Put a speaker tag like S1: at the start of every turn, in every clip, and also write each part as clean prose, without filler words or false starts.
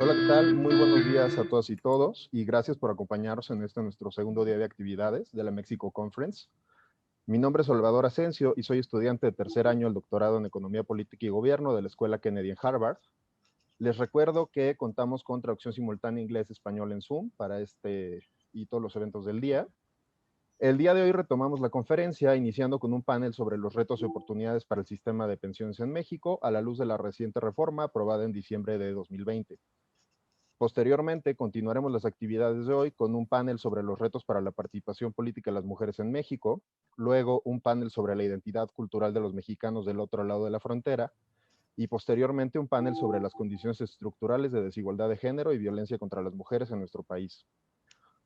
S1: Hola, ¿qué tal? Muy buenos días a todas y todos y gracias por acompañarnos en este nuestro segundo día de actividades de la MXConference. Mi nombre es Salvador Asensio y soy estudiante de tercer año del doctorado en Economía Política y Gobierno de la Escuela Kennedy en Harvard. Les recuerdo que contamos con traducción simultánea inglés-español en Zoom para este y todos los eventos del día. El día de hoy retomamos la conferencia iniciando con un panel sobre los retos y oportunidades para el sistema de pensiones en México a la luz de la reciente reforma aprobada en diciembre de 2020. Posteriormente, continuaremos las actividades de hoy con un panel sobre los retos para la participación política de las mujeres en México, luego un panel sobre la identidad cultural de los mexicanos del otro lado de la frontera, y posteriormente un panel sobre las condiciones estructurales de desigualdad de género y violencia contra las mujeres en nuestro país.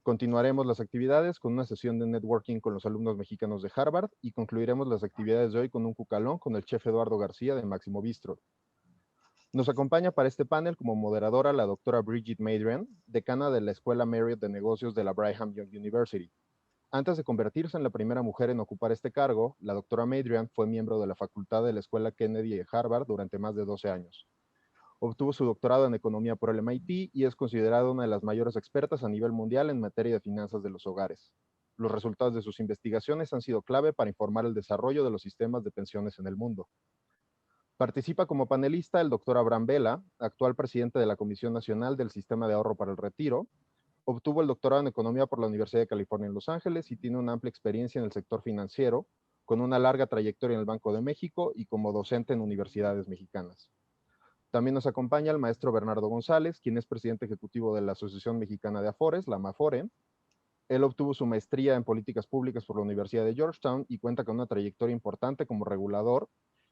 S1: Continuaremos las actividades con una sesión de networking con los alumnos mexicanos de Harvard y concluiremos las actividades de hoy con un cucalón con el chef Eduardo García de Máximo Bistro. Nos acompaña para este panel como moderadora la doctora Bridget Madrian, decana de la Escuela Marriott de Negocios de la Brigham Young University. Antes de convertirse en la primera mujer en ocupar este cargo, la doctora Madrian fue miembro de la facultad de la Escuela Kennedy de Harvard durante más de 12 años. Obtuvo su doctorado en Economía por el MIT y es considerada una de las mayores expertas a nivel mundial en materia de finanzas de los hogares. Los resultados de sus investigaciones han sido clave para informar el desarrollo de los sistemas de pensiones en el mundo. Participa como panelista el doctor Abraham Vela, actual presidente de la Comisión Nacional del Sistema de Ahorro para el Retiro. Obtuvo el doctorado en Economía por la Universidad de California en Los Ángeles y tiene una amplia experiencia en el sector financiero, con una larga trayectoria en el Banco de México y como docente en universidades mexicanas. También nos acompaña el maestro Bernardo González, quien es presidente ejecutivo de la Asociación Mexicana de Afores, la MAFORE. Él obtuvo su maestría en políticas públicas por la Universidad de Georgetown y cuenta con una trayectoria importante como regulador,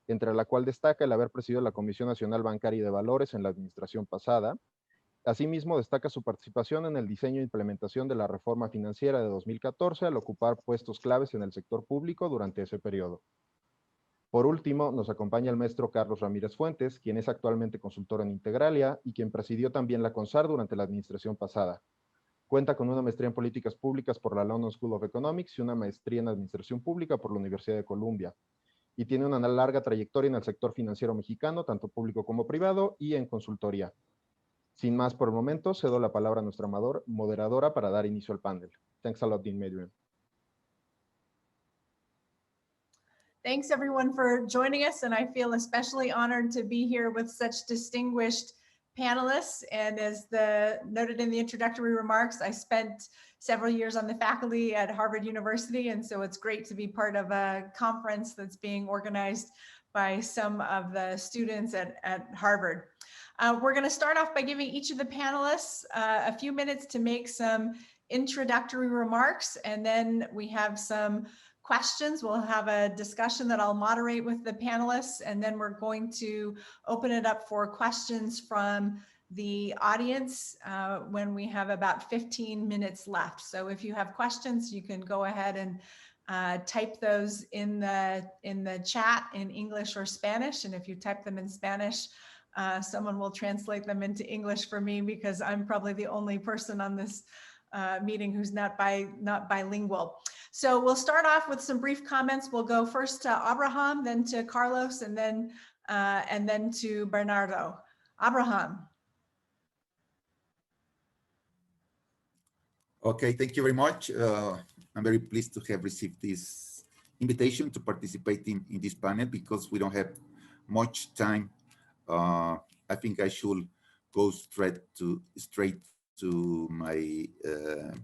S1: entre la cual destaca el haber presidido la Comisión Nacional Bancaria y de Valores en la administración pasada. Asimismo, destaca su participación en el diseño e implementación de la reforma financiera de 2014 al ocupar puestos claves en el sector público durante ese periodo. Por último, nos acompaña el maestro Carlos Ramírez Fuentes, quien es actualmente consultor en Integralia y quien presidió también la CONSAR durante la administración pasada. Cuenta con una maestría en políticas públicas por la London School of Economics y una maestría en administración pública por la Universidad de Columbia. Y tiene una larga trayectoria en el sector financiero mexicano, tanto público como privado, y en consultoría. Sin más por el momento, cedo la palabra a nuestra moderadora para dar inicio al panel. Thanks a lot, Dean Madrian.
S2: Thanks everyone for joining us, and I feel especially honored to be here with such distinguished panelists. And as noted in the introductory remarks, I spent several years on the faculty at Harvard University, and so it's great to be part of a conference that's being organized by some of the students at Harvard. We're going to start off by giving each of the panelists a few minutes to make some introductory remarks, and then we have some questions. We'll have a discussion that I'll moderate with the panelists, and then we're going to open it up for questions from the audience when we have about 15 minutes left. So if you have questions, you can go ahead and type those in the chat in English or Spanish. And if you type them in Spanish, someone will translate them into English for me, because I'm probably the only person on this meeting who's not bilingual. So we'll start off with some brief comments. We'll go first to Abraham, then to Carlos, and then to Bernardo. Abraham.
S3: Okay, thank you very much. I'm very pleased to have received this invitation to participate in this panel, because we don't have much time. I think I should go straight to my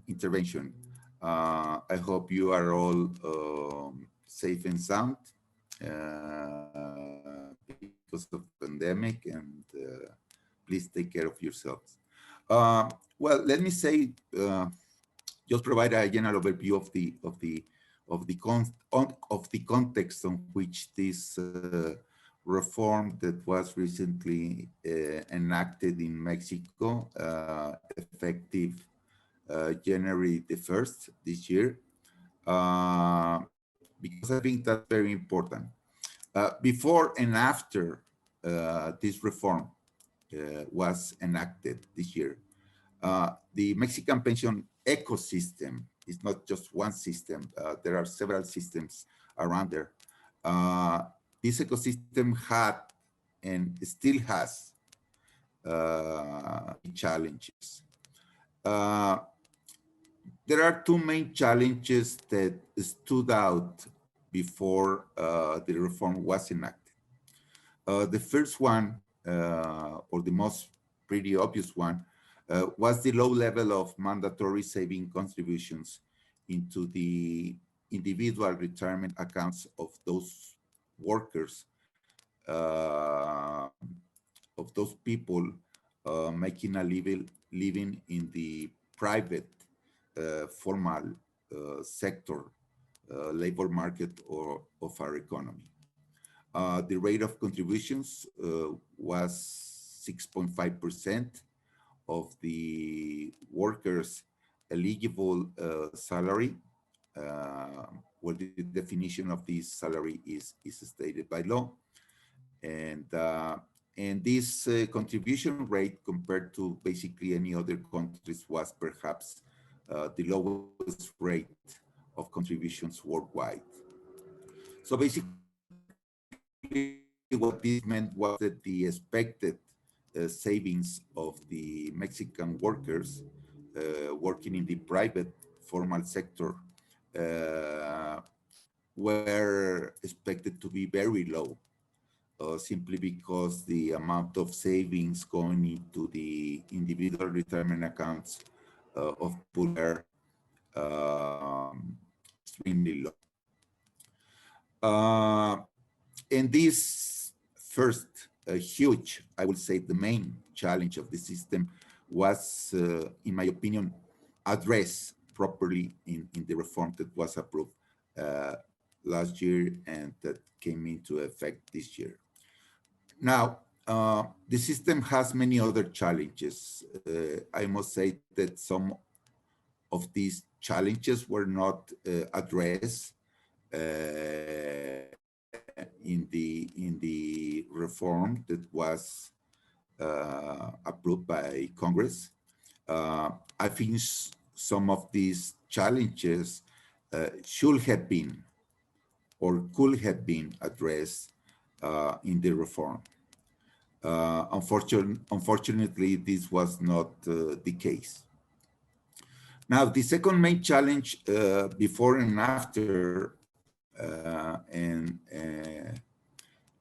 S3: intervention. I hope you are all safe and sound because of the pandemic, and please take care of yourselves. Well, let me say, just provide a general overview of the context on which this reform that was recently enacted in Mexico, effective January the 1st this year, because I think that's very important. Before and after this reform was enacted this year, the Mexican pension ecosystem is not just one system. There are several systems around there. This ecosystem had and still has challenges. There are two main challenges that stood out before the reform was enacted. The first one, or the most pretty obvious one, was the low level of mandatory saving contributions into the individual retirement accounts of those workers, of those people making a living in the private formal sector, labor market of our economy. The rate of contributions was 6.5% of the workers' eligible salary, where the definition of this salary is stated by law. And this contribution rate compared to basically any other countries was perhaps the lowest rate of contributions worldwide. So basically what this meant was that the expected savings of the Mexican workers working in the private formal sector were expected to be very low, simply because the amount of savings going into the individual retirement accounts of people are extremely low. And this first huge, I would say the main challenge of the system was, in my opinion, addressed properly in the reform that was approved last year and that came into effect this year. Now, the system has many other challenges. I must say that some of these challenges were not addressed in the reform that was approved by Congress. I think some of these challenges should have been or could have been addressed in the reform. Unfortunately, this was not the case. Now, the second main challenge before and after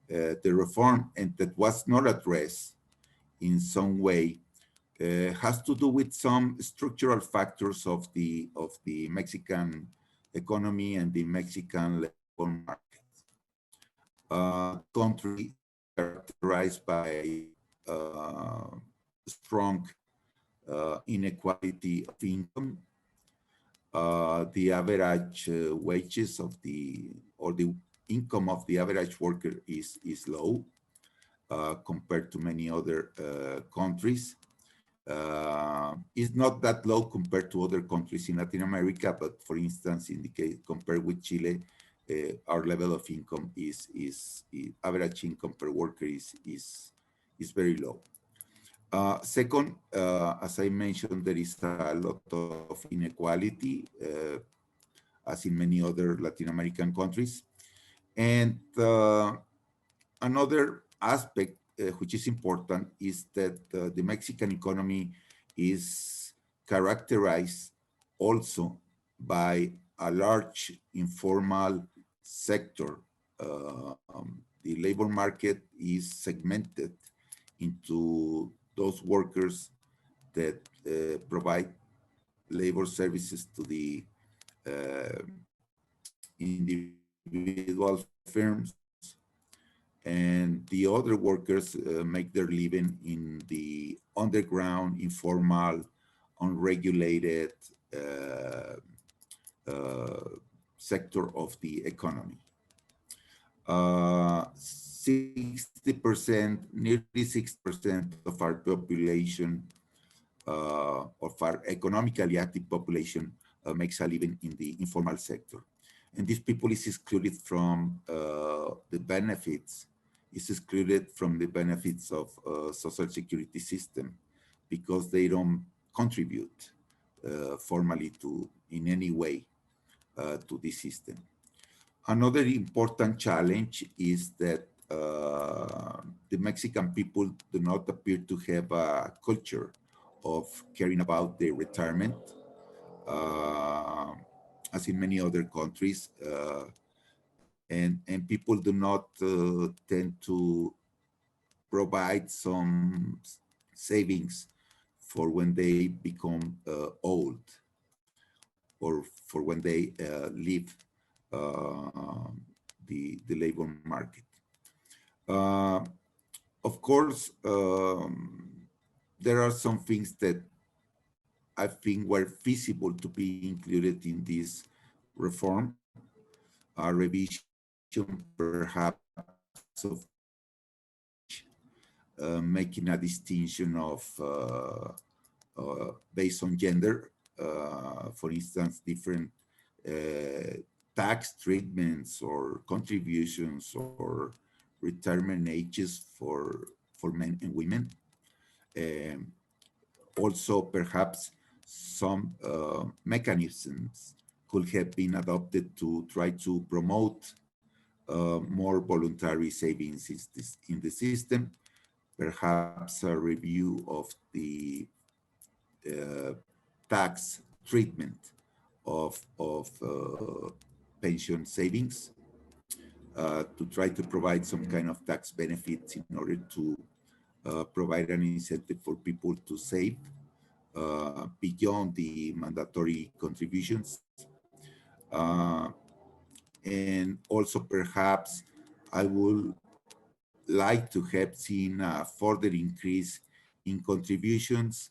S3: the reform, and that was not addressed in some way, has to do with some structural factors of the Mexican economy and the Mexican labor market. Country characterized by strong inequality of income. The average wages of the income of the average worker is low compared to many other countries. It's not that low compared to other countries in Latin America, but for instance, in the case compared with Chile, our level of income is average income per worker is very low. Second, as I mentioned, there is a lot of inequality, as in many other Latin American countries. And another aspect which is important is that the Mexican economy is characterized also by a large informal sector. The labor market is segmented into those workers that provide labor services to the individual firms, and the other workers make their living in the underground, informal, unregulated sector of the economy. 60%, nearly 6% of our population, of our economically active population, makes a living in the informal sector. And these people is excluded from the benefits, is excluded from the benefits of social security system because they don't contribute formally to, in any way, to the system. Another important challenge is that the Mexican people do not appear to have a culture of caring about their retirement, as in many other countries. And people do not tend to provide some savings for when they become old, or for when they leave the labor market. Of course, there are some things that I think were feasible to be included in this reform. A revision perhaps of making a distinction of based on gender, for instance, different tax treatments or contributions or retirement ages for men and women. Also, perhaps some mechanisms could have been adopted to try to promote more voluntary savings in the system. Perhaps a review of the tax treatment of pension savings, to try to provide some kind of tax benefits in order to provide an incentive for people to save beyond the mandatory contributions. And also perhaps I would like to have seen a further increase in contributions,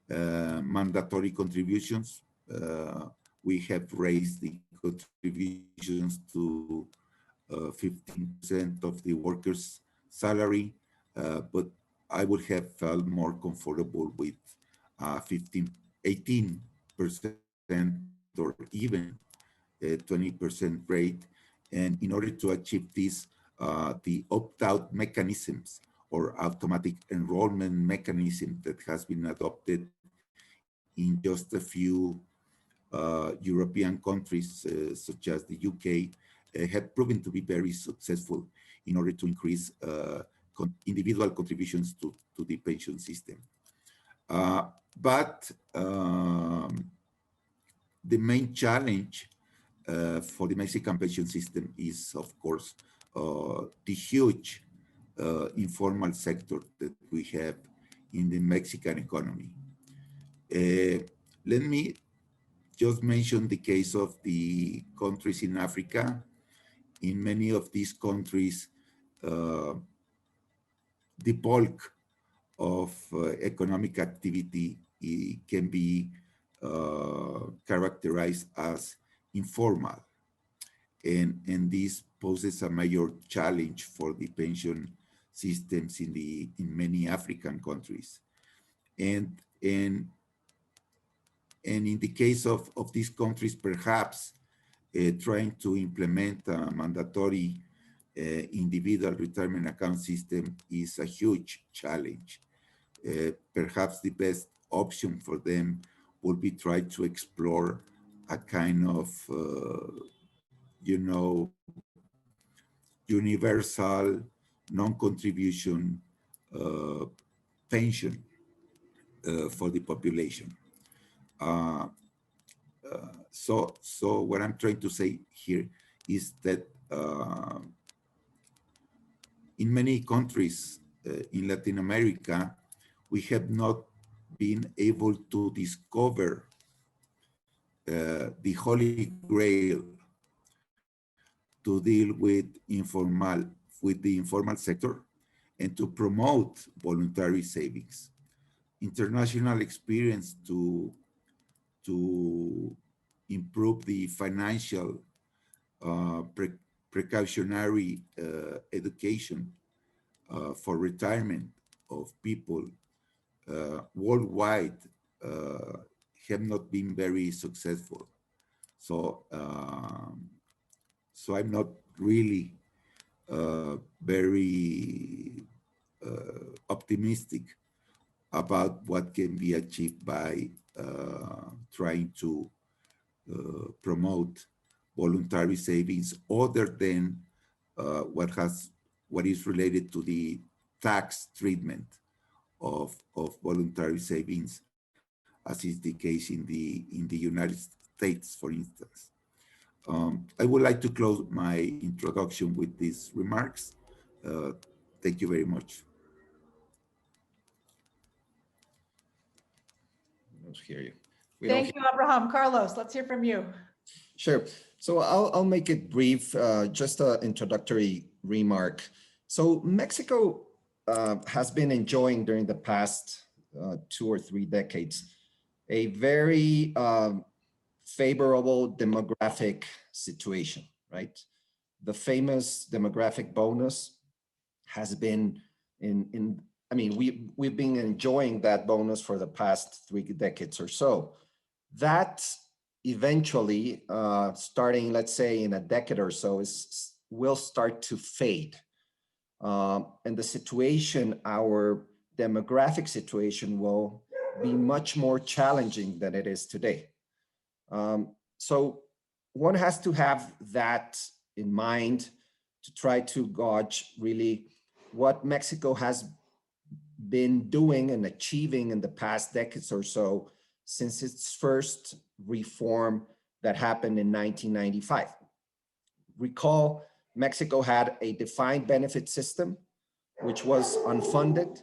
S3: mandatory contributions. We have raised the contributions to 15% of the workers' salary, but I would have felt more comfortable with 18% or even a 20% rate. And in order to achieve this, the opt-out mechanisms or automatic enrollment mechanism that has been adopted in just a few European countries, such as the UK, have proven to be very successful in order to increase individual contributions to the pension system. But the main challenge for the Mexican pension system is, of course, the huge informal sector that we have in the Mexican economy. Let me just mention the case of the countries in Africa. In many of these countries, the bulk of economic activity can be characterized as informal. And this poses a major challenge for the pension systems in many African countries. And in the case of these countries, perhaps trying to implement a mandatory individual retirement account system is a huge challenge. Perhaps the best option for them would be try to explore a kind of, universal non-contribution pension for the population. So what I'm trying to say here is that in many countries in Latin America, we have not been able to discover the holy grail to deal with the informal sector and to promote voluntary savings. International experience to improve the financial precautionary education for retirement of people worldwide have not been very successful. So I'm not really very optimistic about what can be achieved by trying to promote voluntary savings other than what has what is related to the tax treatment of voluntary savings, as is the case in the United States, for instance. I would like to close my introduction with these remarks. Thank you very much.
S4: Let's hear you.
S2: Thank you, Abraham. Carlos, let's hear from you.
S4: Sure. So I'll make it brief, just an introductory remark. So Mexico has been enjoying during the past 2 or 3 decades a very favorable demographic situation, right? The famous demographic bonus has been I mean, we've been enjoying that bonus for the past 3 decades or so. That eventually, starting, let's say, in a decade or so, will start to fade. And the situation, our demographic situation, will be much more challenging than it is today. So one has to have that in mind to try to gauge really what Mexico has been doing and achieving in the past decades or so since its first reform that happened in 1995. Recall, Mexico had a defined benefit system, which was unfunded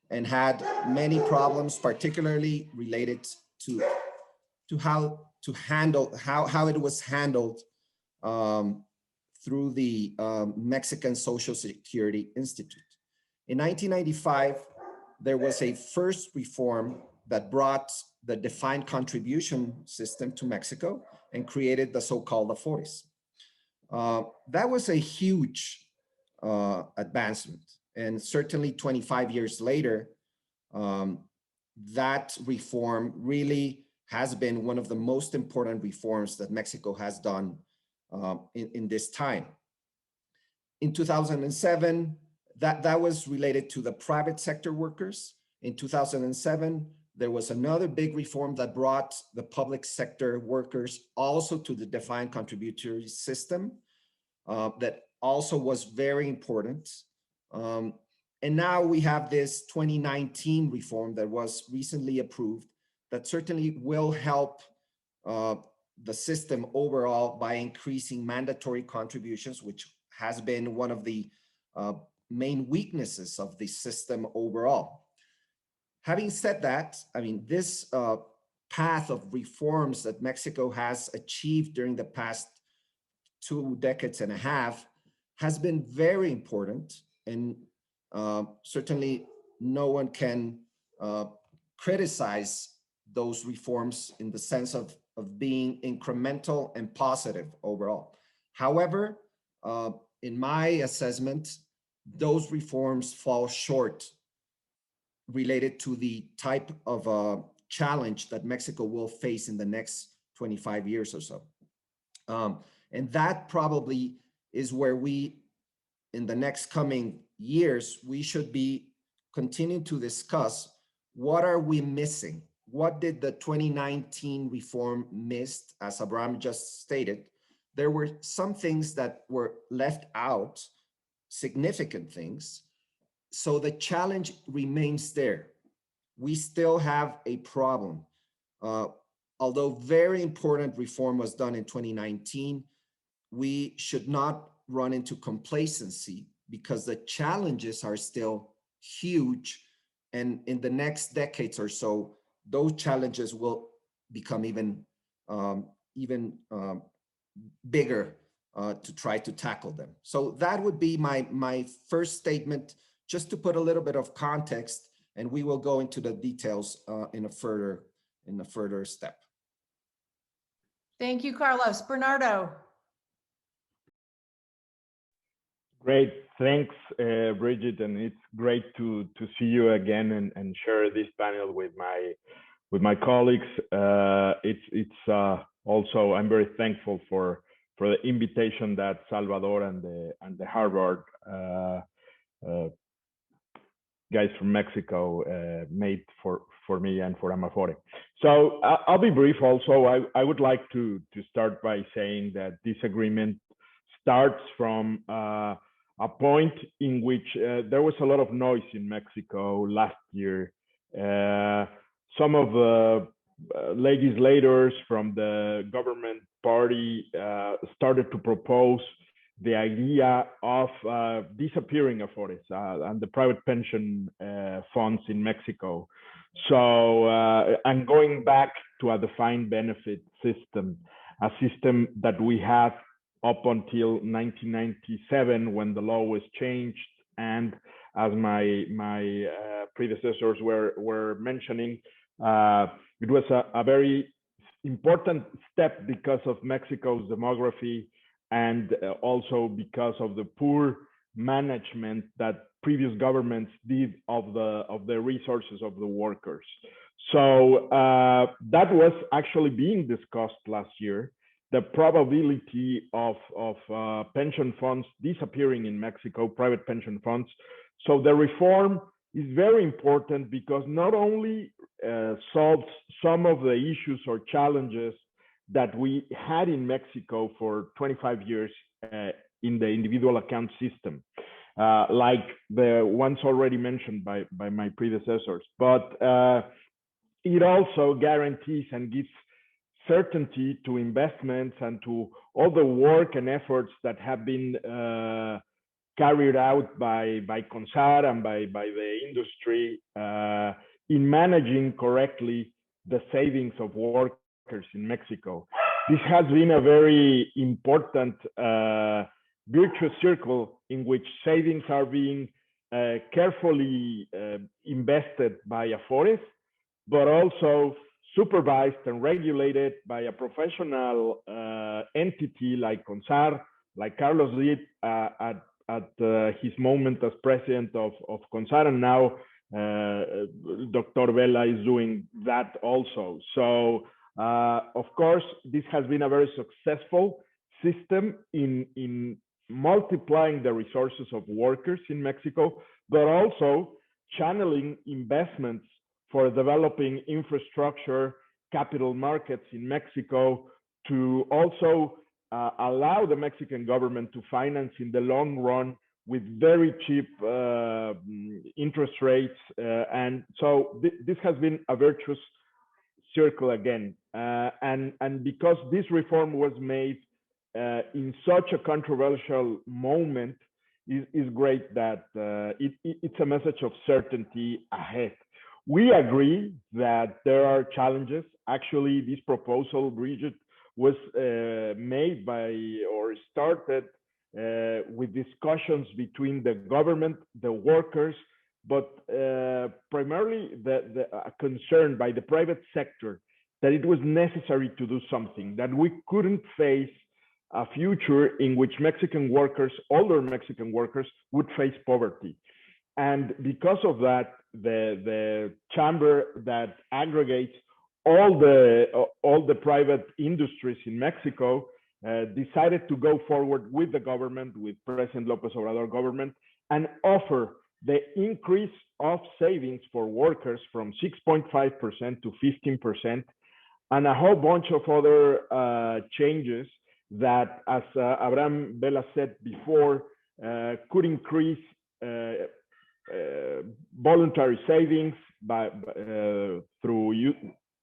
S4: and had many problems, particularly related to how it was handled through the Mexican Social Security Institute. In 1995, there was a first reform that brought the defined contribution system to Mexico and created the so-called Afores. That was a huge advancement. And certainly 25 years later, that reform really has been one of the most important reforms that Mexico has done in this time. In 2007, that was related to the private sector workers. In 2007, there was another big reform that brought the public sector workers also to the defined contributory system that also was very important. And now we have this 2019 reform that was recently approved that certainly will help the system overall by increasing mandatory contributions, which has been one of the main weaknesses of the system overall. Having said that, I mean, this path of reforms that Mexico has achieved during the past 2 decades and a half has been very important, and certainly no one can criticize those reforms in the sense of being incremental and positive overall. However, in my assessment, those reforms fall short related to the type of challenge that Mexico will face in the next 25 years or so. And that probably is where we, in the next coming years, we should be continuing to discuss what are we missing? What did the 2019 reform miss? As Abraham just stated, there were some things that were left out, significant things. So the challenge remains there. We still have a problem. Although very important reform was done in 2019, we should not run into complacency because the challenges are still huge. And in the next decades or so, those challenges will become even bigger to try to tackle them. So that would be my first statement, just to put a little bit of context, and we will go into the details in a further step.
S2: Thank you, Carlos. Bernardo.
S5: Great, thanks, Bridget, and it's great to see you again and share this panel with my colleagues. It's also, I'm very thankful for the invitation that Salvador and the Harvard guys from Mexico made for me and for Amafore. So I'll be brief. Also, I would like to start by saying that this agreement starts from a a point in which there was a lot of noise in Mexico last year. Some of the legislators from the government party started to propose the idea of disappearing Afores and the private pension funds in Mexico. So, and going back to a defined benefit system, a system that we had up until 1997 when the law was changed. And as my predecessors were mentioning, it was a very important step because of Mexico's demography and also because of the poor management that previous governments did of the resources of the workers. So that was actually being discussed last year, the probability of pension funds disappearing in Mexico, private pension funds. So the reform is very important because not only solves some of the issues or challenges that we had in Mexico for 25 years in the individual account system, like the ones already mentioned by my predecessors, but it also guarantees and gives certainty to investments and to all the work and efforts that have been carried out by CONSAR and by the industry in managing correctly the savings of workers in Mexico. This has been a very important virtuous circle in which savings are being carefully invested by Afores, but also supervised and regulated by a professional entity like CONSAR, like Carlos did at his moment as president of CONSAR, and now Dr. Vela is doing that also. So, of course, this has been a very successful system in multiplying the resources of workers in Mexico, but also channeling investments for developing infrastructure, capital markets in Mexico to also allow the Mexican government to finance in the long run with very cheap interest rates. And so this has been a virtuous circle again. And because this reform was made in such a controversial moment, is great that it's a message of certainty ahead. We agree that there are challenges. Actually, this proposal, Bridget, was made by or started with discussions between the government, the workers, but primarily a concern by the private sector that it was necessary to do something, that we couldn't face a future in which Mexican workers, older Mexican workers, would face poverty. And because of that, the chamber that aggregates all the private industries in Mexico decided to go forward with the government, with President López Obrador government, and offer the increase of savings for workers from 6.5% to 15%, and a whole bunch of other changes that, as Abraham Vela said before, could increase voluntary savings through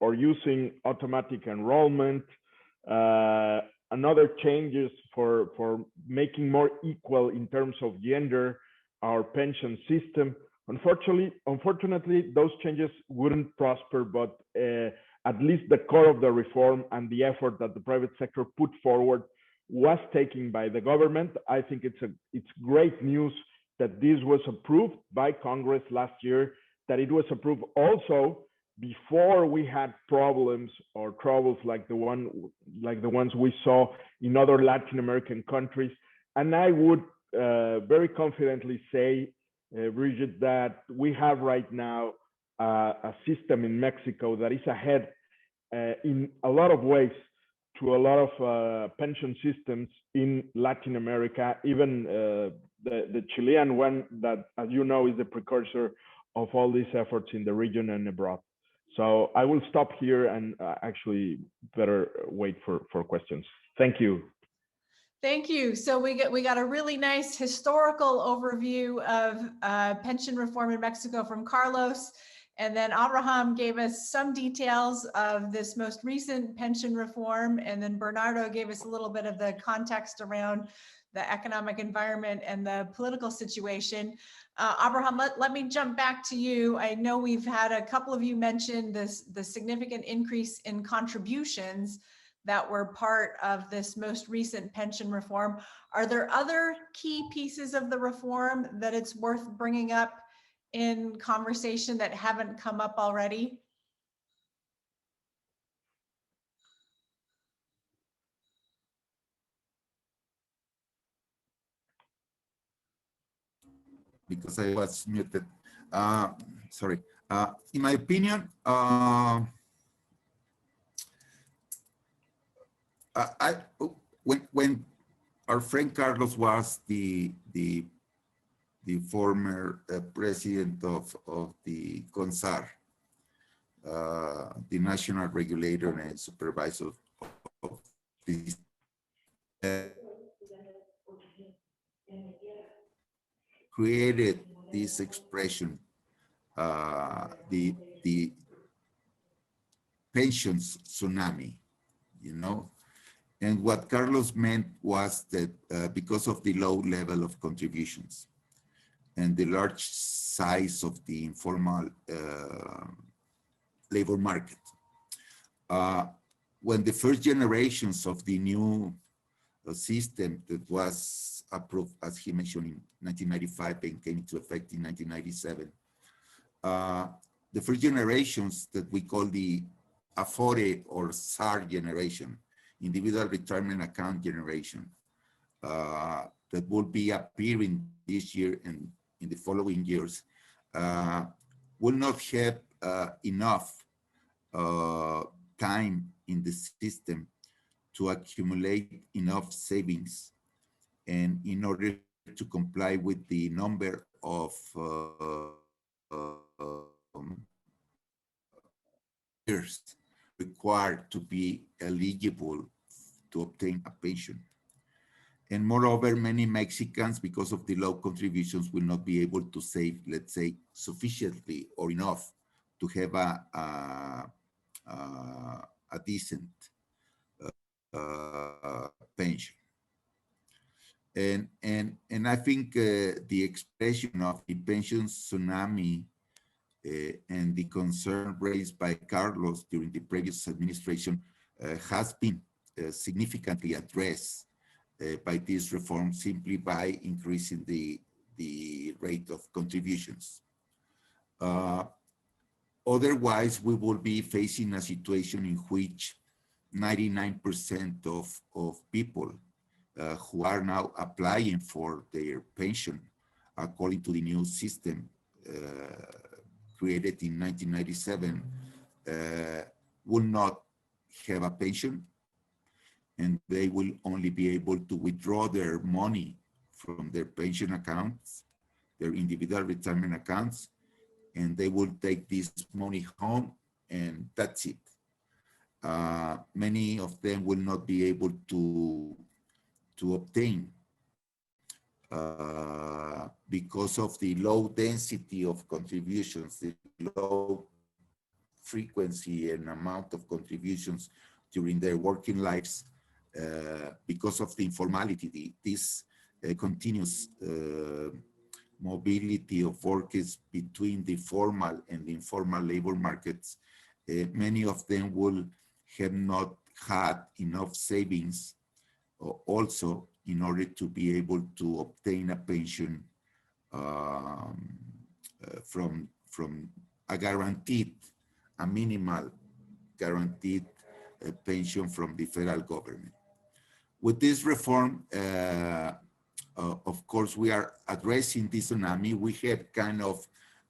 S5: using automatic enrollment, and other changes for making more equal in terms of gender our pension system. Unfortunately, those changes wouldn't prosper, but at least the core of the reform and the effort that the private sector put forward was taken by the government. I think it's great news that this was approved by Congress last year, that it was approved also before we had problems or troubles like the ones we saw in other Latin American countries. And I would very confidently say, Bridget, that we have right now a system in Mexico that is ahead in a lot of ways to a lot of pension systems in Latin America, even the Chilean one that, as you know, is the precursor of all these efforts in the region and abroad. So I will stop here and actually better wait for questions. Thank you.
S2: Thank you. So we got a really nice historical overview of pension reform in Mexico from Carlos. And then Abraham gave us some details of this most recent pension reform. And then Bernardo gave us a little bit of the context around the economic environment and the political situation. Abraham, let me jump back to you. I know we've had a couple of you mention the significant increase in contributions that were part of this most recent pension reform. Are there other key pieces of the reform that it's worth bringing up in conversation that haven't come up already?
S3: Because I was muted. Sorry. In my opinion, when our friend Carlos was the former president of the CONSAR, the national regulator and supervisor of this, created this expression, the pensions tsunami, you know. And what Carlos meant was that because of the low level of contributions and the large size of the informal labor market, when the first generations of the new system that was approved, as he mentioned, in 1995 and came into effect in 1997, the first generations that we call the Afore or SAR generation, individual retirement account generation, that will be appearing this year and in the following years, will not have enough time in the system to accumulate enough savings, and in order to comply with the number of years required to be eligible to obtain a pension. And moreover, many Mexicans, because of the low contributions, will not be able to save, let's say, sufficiently or enough to have a decent pension. And I think the expression of the pension tsunami and the concern raised by Carlos during the previous administration has been significantly addressed by this reform, simply by increasing the rate of contributions. Otherwise, we will be facing a situation in which 99% of people who are now applying for their pension, according to the new system created in 1997, will not have a pension, and they will only be able to withdraw their money from their pension accounts, their individual retirement accounts, and they will take this money home, and that's it. Many of them will not be able to obtain because of the low density of contributions, the low frequency and amount of contributions during their working lives, because of the informality, this continuous mobility of workers between the formal and the informal labor markets. Many of them will have not had enough savings also in order to be able to obtain a pension from a guaranteed, a minimal guaranteed pension from the federal government. With this reform, of course, we are addressing this tsunami. We have kind of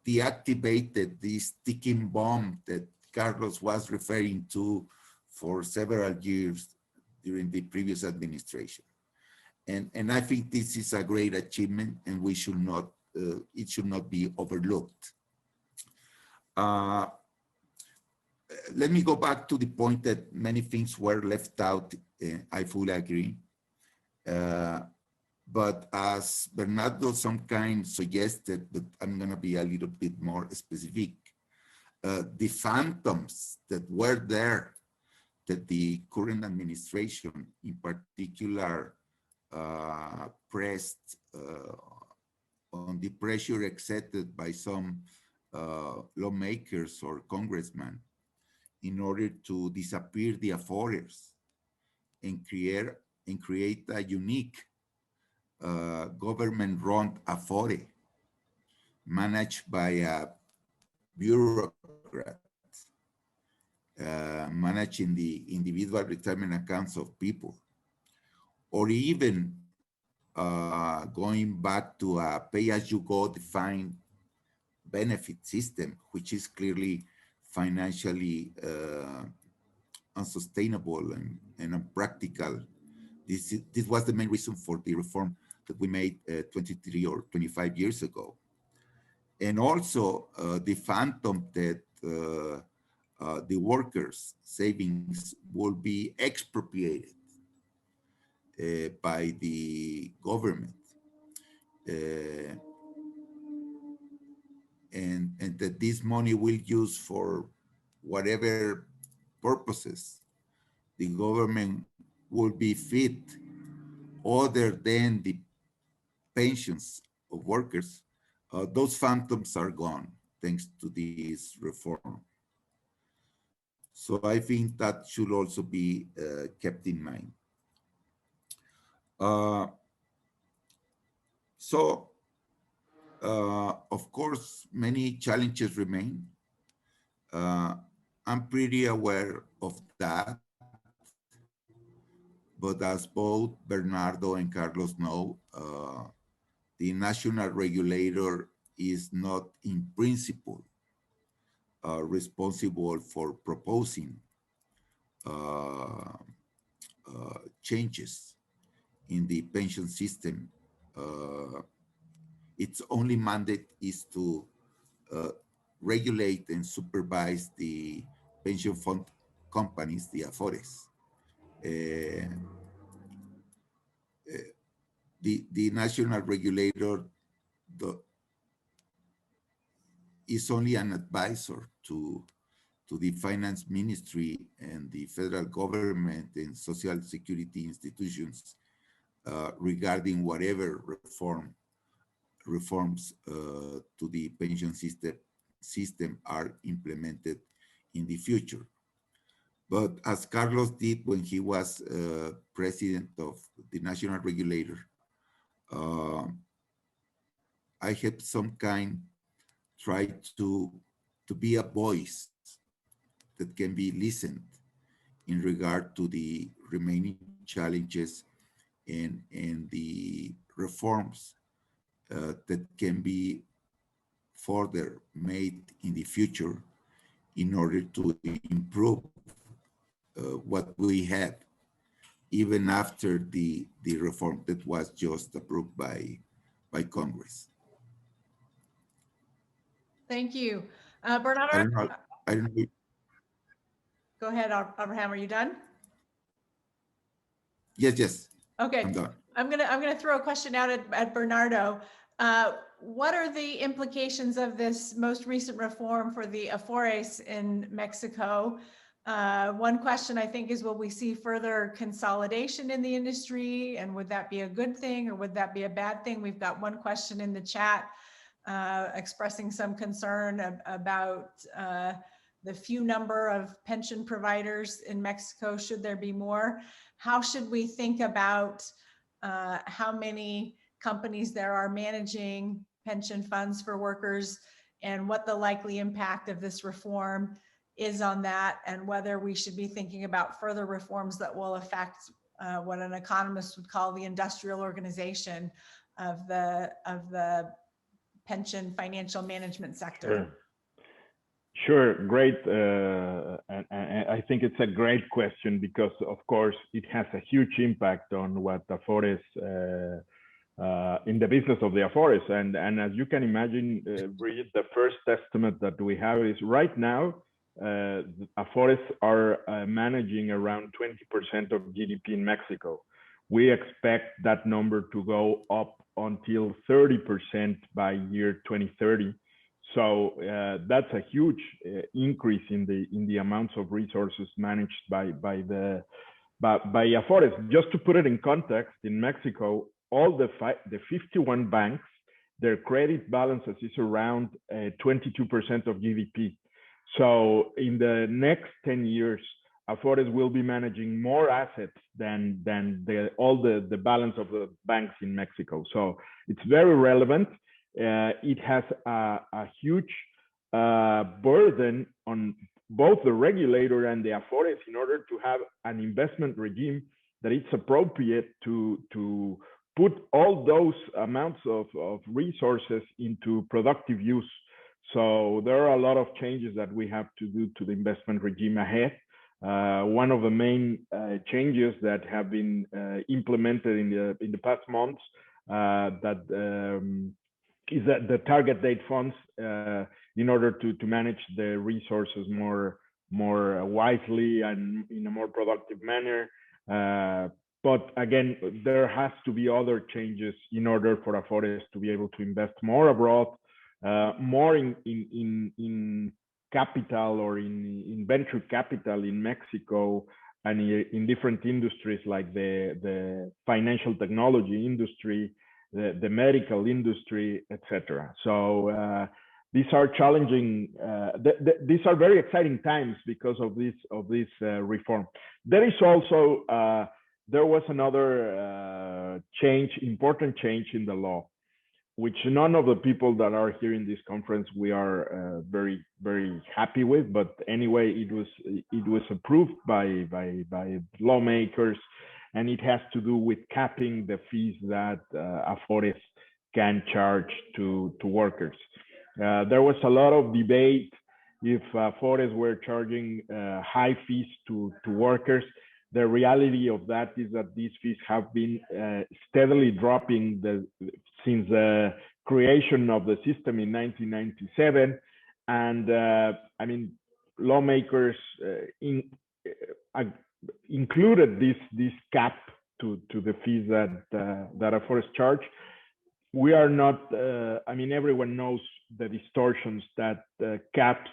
S3: deactivated this ticking bomb that Carlos was referring to for several years during the previous administration. And I think this is a great achievement, and we should not, it should not be overlooked. Let me go back to the point that many things were left out. I fully agree. But as Bernardo some kind suggested, but I'm going to be a little bit more specific, the phantoms that were there, that the current administration in particular pressed on the pressure exerted by some lawmakers or congressmen in order to disappear the Afores and create a unique government-run Afore managed by a bureaucrat managing the individual retirement accounts of people, or even going back to a pay-as-you-go defined benefit system, which is clearly financially unsustainable and unpractical. This was the main reason for the reform that we made 23 or 25 years ago. And also the phantom that the workers' savings will be expropriated by the government. And that this money will use for whatever purposes the government will be fit, other than the pensions of workers. Those phantoms are gone thanks to this reform. So I think that should also be kept in mind. Of course, many challenges remain. I'm pretty aware of that. But as both Bernardo and Carlos know, the national regulator is not in principle responsible for proposing changes in the pension system. Its only mandate is to regulate and supervise the pension fund companies, the Afores. The national regulator is only an advisor to the finance ministry and the federal government and social security institutions regarding whatever reforms to the pension system are implemented in the future. But as Carlos did when he was president of the national regulator, I have some kind tried to be a voice that can be listened in regard to the remaining challenges and the reforms that can be further made in the future in order to improve what we had, even after the reform that was just approved by Congress.
S2: Thank you. Bernardo?
S3: I don't know.
S2: Go ahead, Abraham, are you done?
S3: Yes.
S2: Okay,
S3: I'm done.
S2: I'm gonna throw a question out at Bernardo. What are the implications of this most recent reform for the Afores in Mexico? One question I think is, will we see further consolidation in the industry, and would that be a good thing or would that be a bad thing? We've got one question in the chat expressing some concern about the few number of pension providers in Mexico. Should there be more? How should we think about how many companies there are managing pension funds for workers, and what the likely impact of this reform is on that, and whether we should be thinking about further reforms that will affect what an economist would call the industrial organization of the pension financial management sector.
S5: Sure, great. And I think it's a great question because, of course, it has a huge impact on what Afores, in the business of the Afores. And as you can imagine, Bridget, the first estimate that we have is right now, Afores are managing around 20% of GDP in Mexico, we expect that number to go up until 30% by year 2030. So that's a huge increase in the amounts of resources managed by Afores. Just to put it in context, in Mexico, all the 51 banks, their credit balances is around 22% of GDP. So in the next 10 years, Afores will be managing more assets than all the balance of the banks in Mexico. So it's very relevant. It has a huge burden on both the regulator and the Afores in order to have an investment regime that it's appropriate to put all those amounts of resources into productive use. So there are a lot of changes that we have to do to the investment regime ahead. One of the main changes that have been implemented in the past months is that the target date funds in order to manage the resources more wisely and in a more productive manner. But again, there has to be other changes in order for Afores to be able to invest more abroad, more in capital or in venture capital in Mexico and in different industries like the financial technology industry, the medical industry, etc. So these are challenging. These are very exciting times because of this reform. There is also there was another important change in the law, which none of the people that are here in this conference we are very happy with. But anyway, it was approved by lawmakers, and it has to do with capping the fees that Afores can charge to workers. There was a lot of debate if Afores were charging high fees to workers. The reality of that is that these fees have been steadily dropping since the creation of the system in 1997. And I mean, lawmakers included this cap to the fees that Afores charge. We are not, I mean, everyone knows the distortions that caps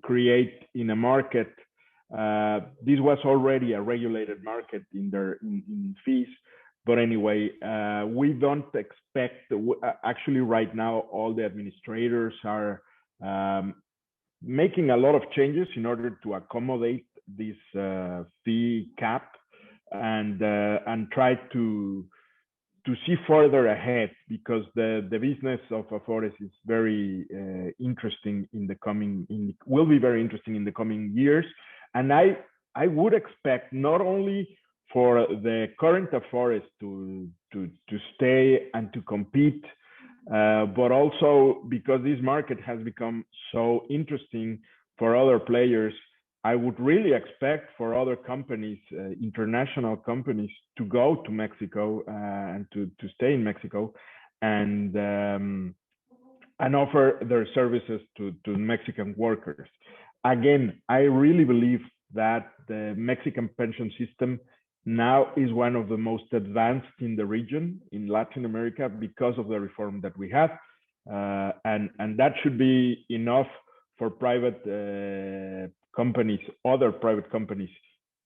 S5: create in a market. This was already a regulated market in fees, but anyway, we don't expect. Actually, right now, all the administrators are making a lot of changes in order to accommodate this fee cap and try to see further ahead, because the business of Afores is very interesting will be very interesting in the coming years. And I would expect not only for the current Afores to stay and to compete, but also because this market has become so interesting for other players. I would really expect for other companies, international companies, to go to Mexico and to stay in Mexico and offer their services to Mexican workers. Again, I really believe that the Mexican pension system now is one of the most advanced in the region, in Latin America, because of the reform that we have. And that should be enough for private companies, other private companies,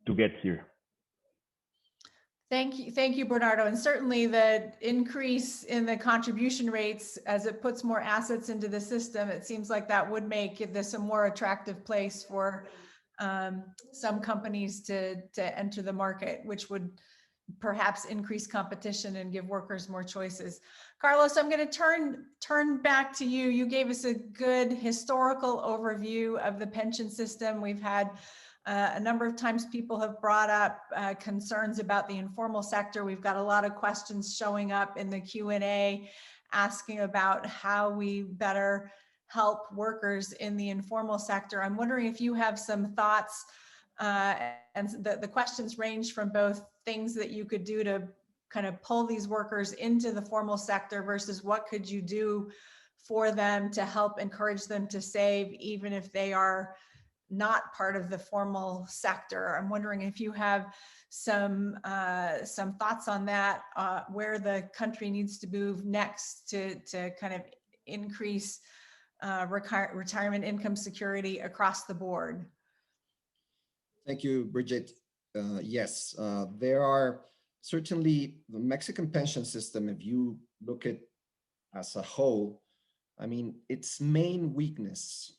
S5: to get here.
S2: Thank you, Bernardo. And certainly the increase in the contribution rates as it puts more assets into the system, it seems like that would make this a more attractive place for some companies to enter the market, which would perhaps increase competition and give workers more choices. Carlos, I'm going to turn back to you. You gave us a good historical overview of the pension system. We've had a number of times people have brought up concerns about the informal sector. We've got a lot of questions showing up in the Q&A asking about how we better help workers in the informal sector. I'm wondering if you have some thoughts, and the questions range from both things that you could do to kind of pull these workers into the formal sector versus what could you do for them to help encourage them to save, even if they are not part of the formal sector. I'm wondering if you have some thoughts on that, where the country needs to move next to kind of increase retirement income security across the board.
S4: Thank you, Bridget. Yes, there are certainly the Mexican pension system, if you look at as a whole, I mean, its main weakness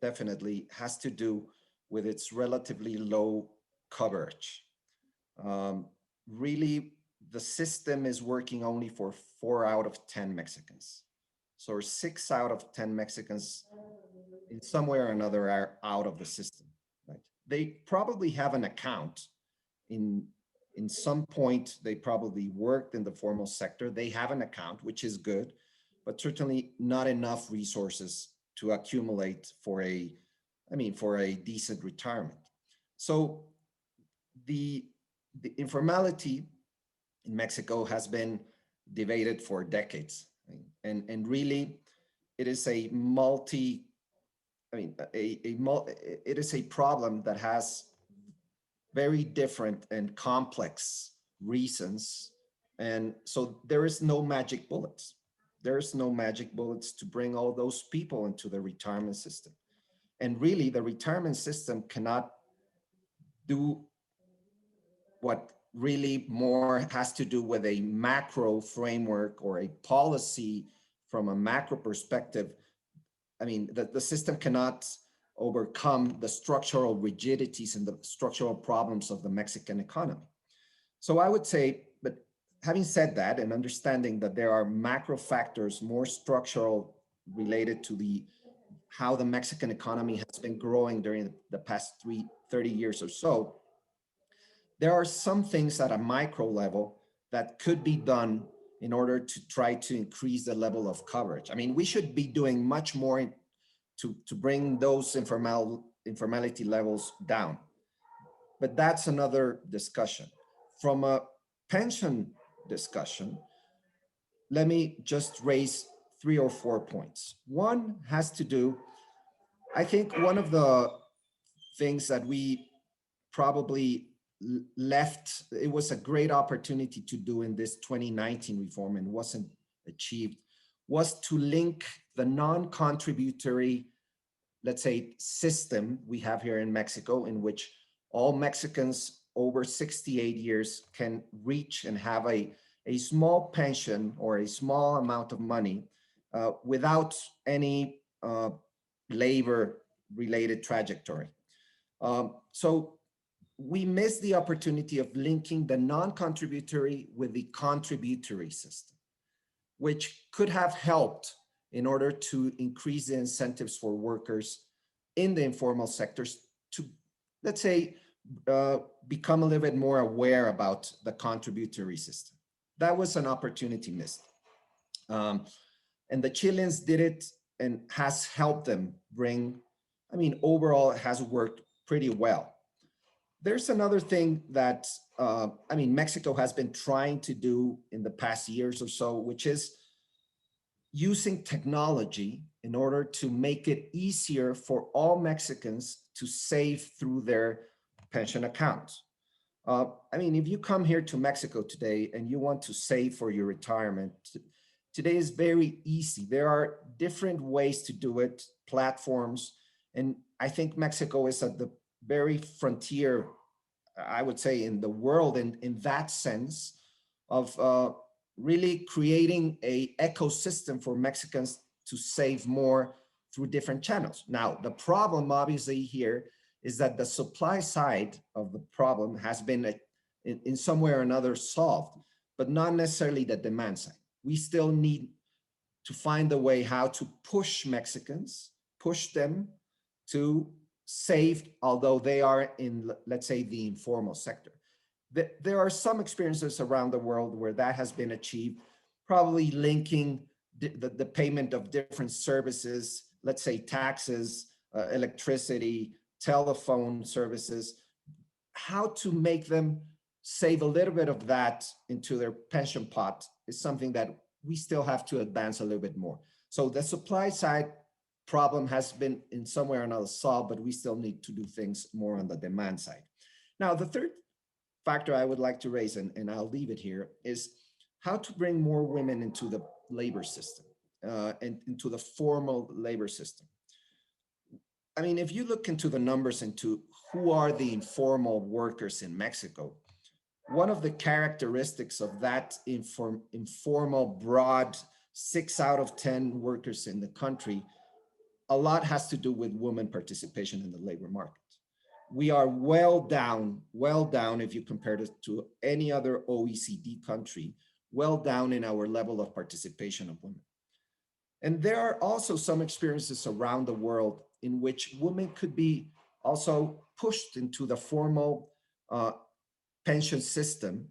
S4: definitely has to do with its relatively low coverage. Really, the system is working only for 4 out of 10 Mexicans. So 6 out of 10 Mexicans in some way or another are out of the system, right? They probably have an account in some point. They probably worked in the formal sector. They have an account, which is good, but certainly not enough resources to accumulate for a decent retirement. So the informality in Mexico has been debated for decades, right? And really it is a it is a problem that has very different and complex reasons. And so there is no magic bullets. There's no magic bullets to bring all those people into the retirement system. And really, the retirement system cannot do what really more has to do with a macro framework or a policy from a macro perspective. I mean, the system cannot overcome the structural rigidities and the structural problems of the Mexican economy. So I would say, but having said that and understanding that there are macro factors more structural related to how the Mexican economy has been growing during the past 30 years or so, there are some things at a micro level that could be done in order to try to increase the level of coverage. I mean, we should be doing much more to bring those informality levels down. But that's another discussion. From a pension discussion, let me just raise 3 or 4 points. One has to do, I think one of the things that we probably left, it was a great opportunity to do in this 2019 reform and wasn't achieved, was to link the non-contributory, let's say, system we have here in Mexico, in which all Mexicans over 68 years can reach and have a small pension or a small amount of money without any labor-related trajectory. So we missed the opportunity of linking the non-contributory with the contributory system, which could have helped in order to increase the incentives for workers in the informal sectors to, let's say, become a little bit more aware about the contributory system. That was an opportunity missed. And the Chileans did it and has helped them bring, I mean, overall it has worked pretty well. There's another thing that, I mean, Mexico has been trying to do in the past years or so, which is using technology in order to make it easier for all Mexicans to save through their pension accounts. I mean, if you come here to Mexico today and you want to save for your retirement, today is very easy. There are different ways to do it, platforms, and I think Mexico is at the very frontier, I would say, in the world in that sense of really creating an ecosystem for Mexicans to save more through different channels. Now, the problem obviously here is that the supply side of the problem has been in some way or another solved, but not necessarily the demand side. We still need to find a way how to push Mexicans, push them to save, although they are in, let's say, the informal sector. There are some experiences around the world where that has been achieved, probably linking the payment of different services, let's say taxes, electricity, telephone services, how to make them save a little bit of that into their pension pot is something that we still have to advance a little bit more. So the supply side problem has been in some way or another solved, but we still need to do things more on the demand side. Now, the third factor I would like to raise, and I'll leave it here, is how to bring more women into the labor system and into the formal labor system. I mean, if you look into the numbers into who are the informal workers in Mexico, one of the characteristics of that informal, broad 6 out of 10 workers in the country, a lot has to do with women participation in the labor market. We are well down if you compare it to any other OECD country, well down in our level of participation of women. And there are also some experiences around the world in which women could be also pushed into the formal pension system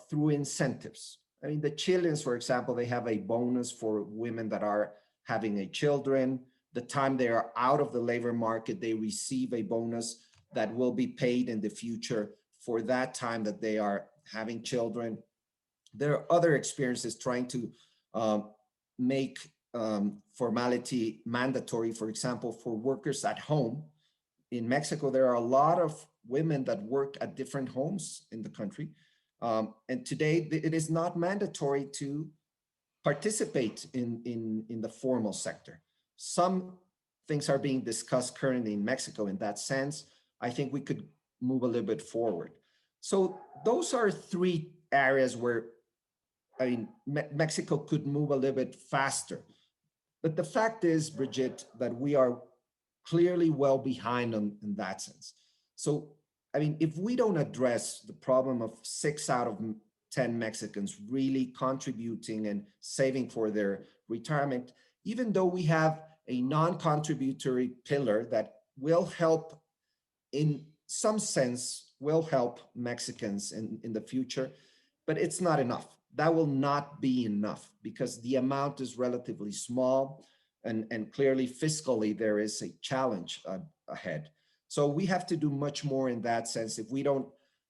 S4: through incentives. I mean, the Chileans, for example, they have a bonus for women that are having a children. The time they are out of the labor market, they receive a bonus that will be paid in the future for that time that they are having children. There are other experiences trying to make formality mandatory, for example, for workers at home. In Mexico, there are a lot of women that work at different homes in the country. And today, it is not mandatory to participate in the formal sector. Some things are being discussed currently in Mexico in that sense. I think we could move a little bit forward. So those are three areas where, I mean, Mexico could move a little bit faster. But the fact is, Brigitte, that we are clearly well behind in that sense. So, I mean, if we don't address the problem of 6 out of 10 Mexicans really contributing and saving for their retirement, even though we have a non-contributory pillar that will help in some sense, will help Mexicans in the future, but it's not enough. That will not be enough because the amount is relatively small and clearly fiscally there is a challenge ahead. So we have to do much more in that sense. If we don't,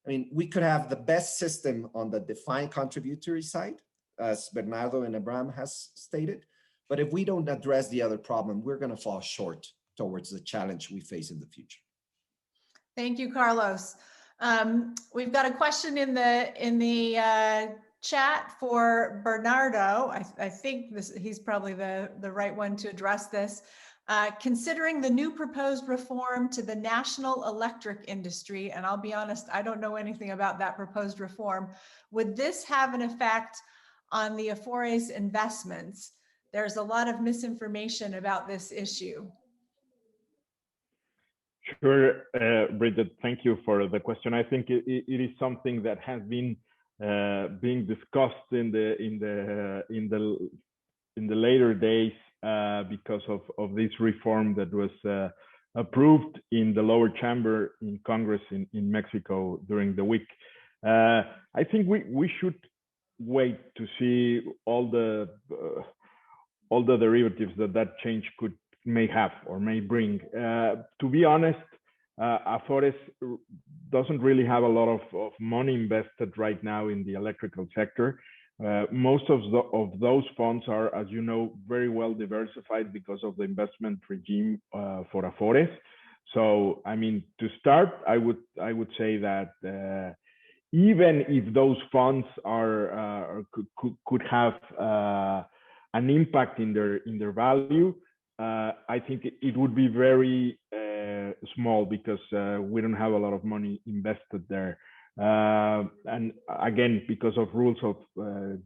S4: I mean, we could have the best system on the defined contributory side, as Bernardo and Abraham has stated, but if we don't address the other problem, we're going to fall short towards the challenge we face in the future.
S2: Thank you, Carlos. We've got a question in the chat for Bernardo. I think he's probably the right one to address this. Considering the new proposed reform to the national electric industry, and I'll be honest, I don't know anything about that proposed reform, would this have an effect on the Afores investments? There's a lot of misinformation about this issue.
S5: Sure, Bridget, thank you for the question. I think it is something that has been being discussed in the later days because of this reform that was approved in the lower chamber in Congress in Mexico during the week. I think we should wait to see all the derivatives that change may have or may bring. To be honest, Afores doesn't really have a lot of money invested right now in the electrical sector. Most of those funds are, as you know, very well diversified because of the investment regime for Afores. So, I mean, to start, I would say that even if those funds could have an impact in their value, I think it would be very small because we don't have a lot of money invested there. And again, because of rules of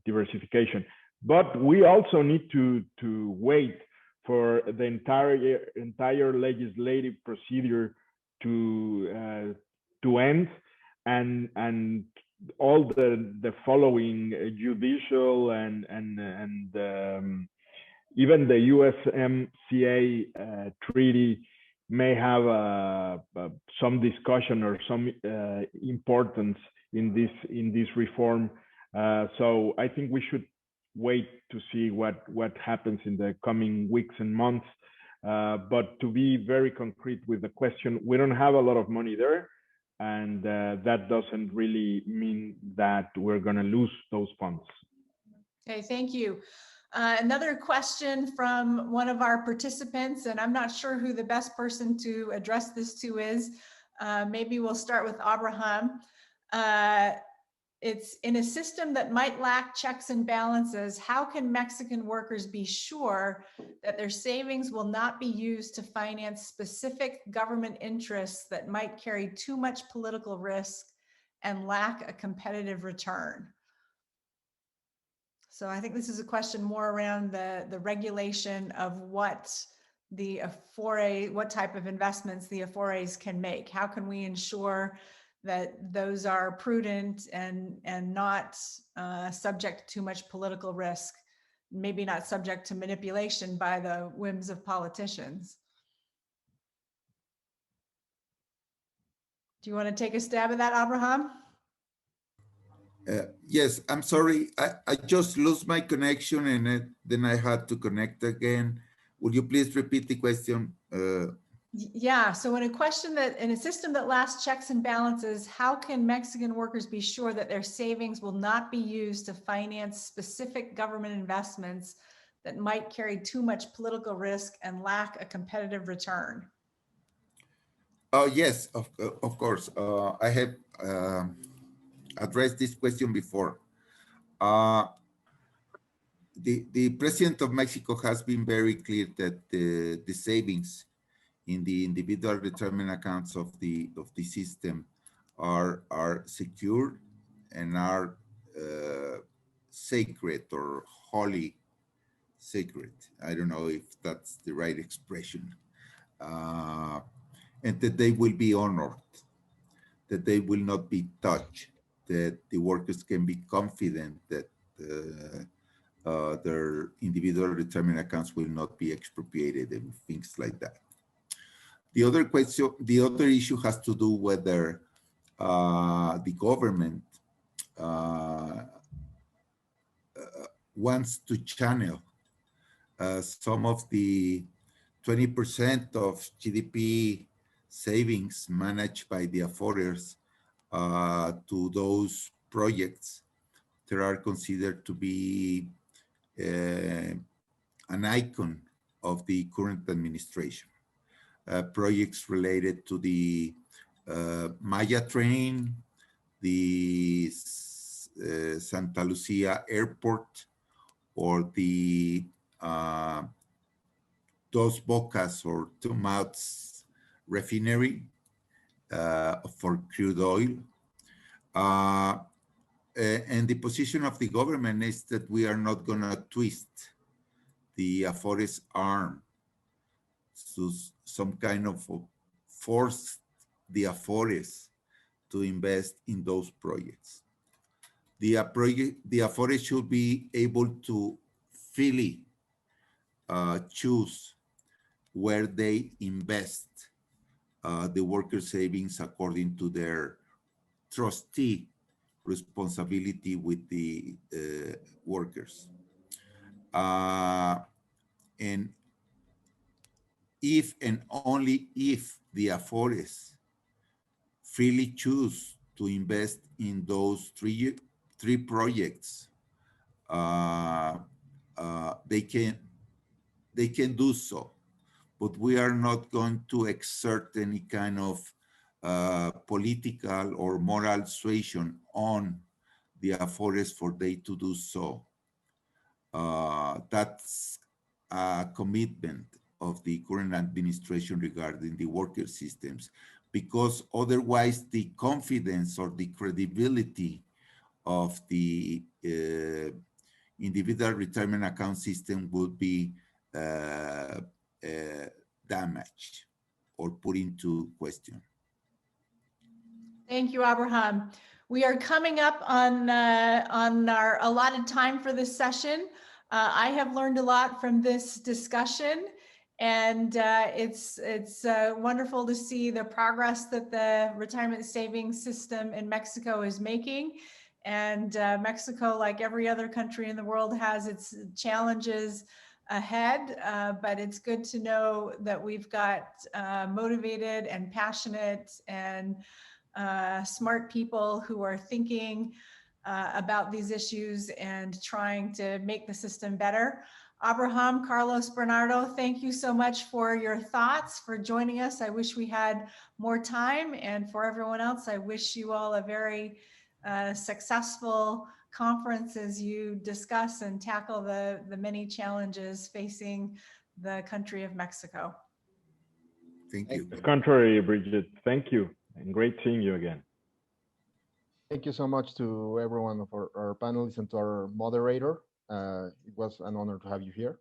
S5: diversification. But we also need to wait for the entire legislative procedure to end and all the following judicial and even the USMCA treaty may have some discussion or some importance in this reform. So I think we should wait to see what happens in the coming weeks and months. But to be very concrete with the question, we don't have a lot of money there, and that doesn't really mean that we're going to lose those funds.
S2: Okay, thank you. Another question from one of our participants, and I'm not sure who the best person to address this to is. Maybe we'll start with Abraham. It's in a system that might lack checks and balances, how can Mexican workers be sure that their savings will not be used to finance specific government interests that might carry too much political risk and lack a competitive return? So I think this is a question more around the regulation of what the Afore, what type of investments the Afores can make. How can we ensure that those are prudent and not subject to too much political risk, maybe not subject to manipulation by the whims of politicians? Do you want to take a stab at that, Abraham?
S3: Yes, I'm sorry. I just lost my connection and then I had to connect again. Would you please repeat the question?
S2: Yeah, so in a system that lacks checks and balances, how can Mexican workers be sure that their savings will not be used to finance specific government investments that might carry too much political risk and lack a competitive return?
S3: Oh, yes, of course. I have addressed this question before. The president of Mexico has been very clear that the savings in the individual retirement accounts of the system are secure and are sacred or holy sacred. I don't know if that's the right expression. And that they will be honored, that they will not be touched, that the workers can be confident that their individual retirement accounts will not be expropriated and things like that. The other question, the other issue has to do whether the government wants to channel some of the 20% of GDP savings managed by the Afores to those projects that are considered to be an icon of the current administration. Projects related to the Maya train, the Santa Lucia airport, or the Dos Bocas or Two Mouths refinery for crude oil. And the position of the government is that we are not going to twist the Afores arm to some kind of force the Afores to invest in those projects. The Afores should be able to freely choose where they invest the worker savings according to their trustee responsibility with the workers. And if and only if the Afores freely choose to invest in those three projects, they can do so, but we are not going to exert any kind of political or moral suasion on the Afores for they to do so. That's a commitment of the current administration regarding the worker systems, because otherwise the confidence or the credibility of the individual retirement account system would be damaged or put into question.
S2: Thank you, Abraham. We are coming up on our allotted time for this session. I have learned a lot from this discussion, and it's wonderful to see the progress that the retirement savings system in Mexico is making. And Mexico, like every other country in the world, has its challenges ahead, but it's good to know that we've got motivated and passionate and smart people who are thinking about these issues and trying to make the system better. Abraham, Carlos, Bernardo, thank you so much for your thoughts, for joining us. I wish we had more time, and for everyone else, I wish you all a very successful conference as you discuss and tackle the many challenges facing the country of Mexico.
S3: Thank you.
S5: Contrary, Bridget, thank you, and great seeing you again.
S1: Thank you so much to everyone of our panelists and to our moderator. It was an honor to have you here.